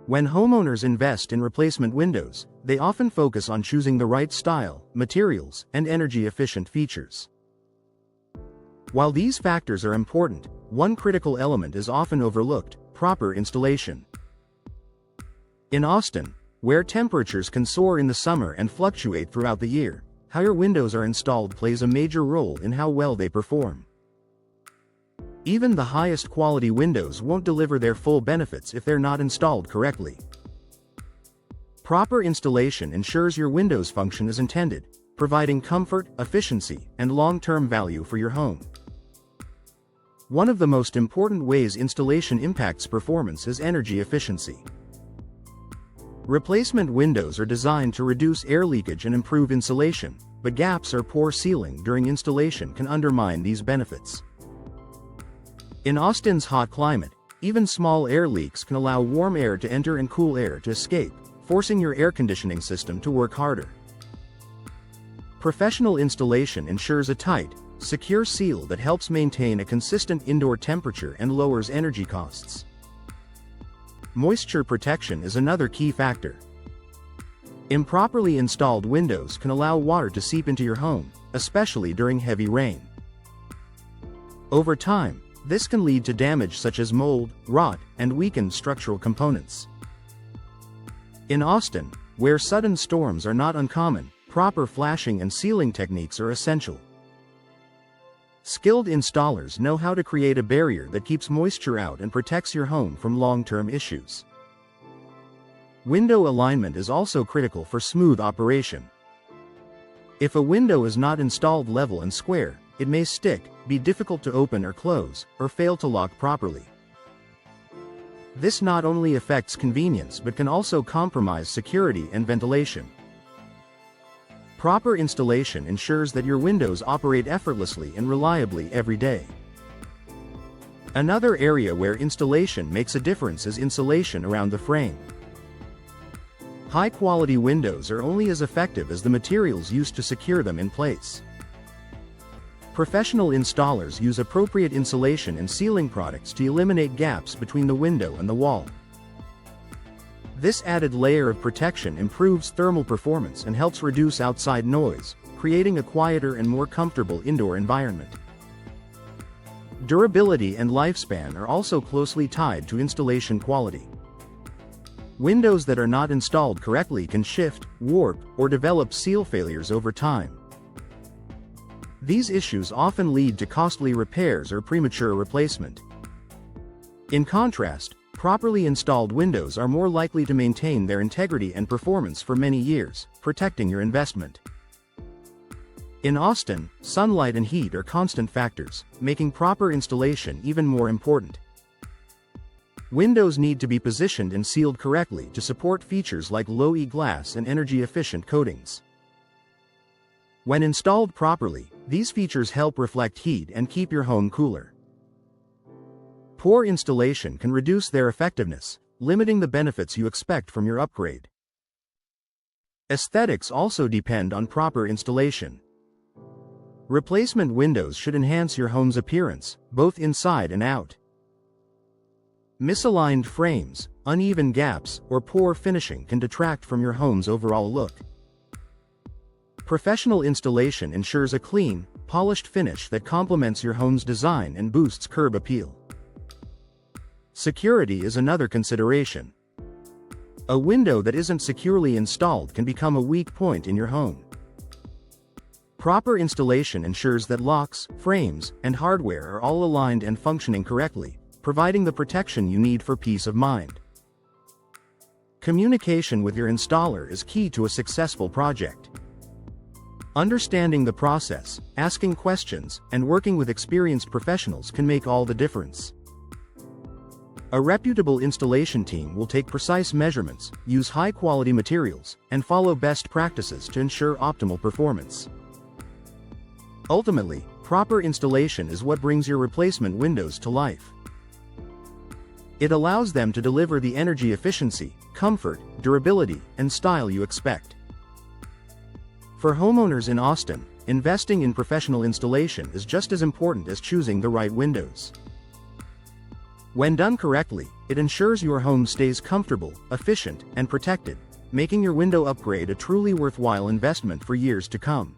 When homeowners invest in replacement windows, they often focus on choosing the right style, materials, and energy-efficient features. While these factors are important, one critical element is often overlooked: proper installation. In Austin, where temperatures can soar in the summer and fluctuate throughout the year, how your windows are installed plays a major role in how well they perform. Even the highest quality windows won't deliver their full benefits if they're not installed correctly. Proper installation ensures your windows function as intended, providing comfort, efficiency, and long-term value for your home. One of the most important ways installation impacts performance is energy efficiency. Replacement windows are designed to reduce air leakage and improve insulation, but gaps or poor sealing during installation can undermine these benefits. In Austin's hot climate, even small air leaks can allow warm air to enter and cool air to escape, forcing your air conditioning system to work harder. Professional installation ensures a tight, secure seal that helps maintain a consistent indoor temperature and lowers energy costs. Moisture protection is another key factor. Improperly installed windows can allow water to seep into your home, especially during heavy rain. Over time, this can lead to damage such as mold, rot, and weakened structural components. In Austin, where sudden storms are not uncommon, proper flashing and sealing techniques are essential. Skilled installers know how to create a barrier that keeps moisture out and protects your home from long-term issues. Window alignment is also critical for smooth operation. If a window is not installed level and square, it may stick, be difficult to open or close, or fail to lock properly. This not only affects convenience but can also compromise security and ventilation. Proper installation ensures that your windows operate effortlessly and reliably every day. Another area where installation makes a difference is insulation around the frame. High-quality windows are only as effective as the materials used to secure them in place. Professional installers use appropriate insulation and sealing products to eliminate gaps between the window and the wall. This added layer of protection improves thermal performance and helps reduce outside noise, creating a quieter and more comfortable indoor environment. Durability and lifespan are also closely tied to installation quality. Windows that are not installed correctly can shift, warp, or develop seal failures over time. These issues often lead to costly repairs or premature replacement. In contrast, properly installed windows are more likely to maintain their integrity and performance for many years, protecting your investment. In Austin, sunlight and heat are constant factors, making proper installation even more important. Windows need to be positioned and sealed correctly to support features like low-E glass and energy-efficient coatings. When installed properly, these features help reflect heat and keep your home cooler. Poor installation can reduce their effectiveness, limiting the benefits you expect from your upgrade. Aesthetics also depend on proper installation. Replacement windows should enhance your home's appearance, both inside and out. Misaligned frames, uneven gaps, or poor finishing can detract from your home's overall look. Professional installation ensures a clean, polished finish that complements your home's design and boosts curb appeal. Security is another consideration. A window that isn't securely installed can become a weak point in your home. Proper installation ensures that locks, frames, and hardware are all aligned and functioning correctly, providing the protection you need for peace of mind. Communication with your installer is key to a successful project. Understanding the process, asking questions, and working with experienced professionals can make all the difference. A reputable installation team will take precise measurements, use high-quality materials, and follow best practices to ensure optimal performance. Ultimately, proper installation is what brings your replacement windows to life. It allows them to deliver the energy efficiency, comfort, durability, and style you expect. For homeowners in Austin, investing in professional installation is just as important as choosing the right windows. When done correctly, it ensures your home stays comfortable, efficient, and protected, making your window upgrade a truly worthwhile investment for years to come.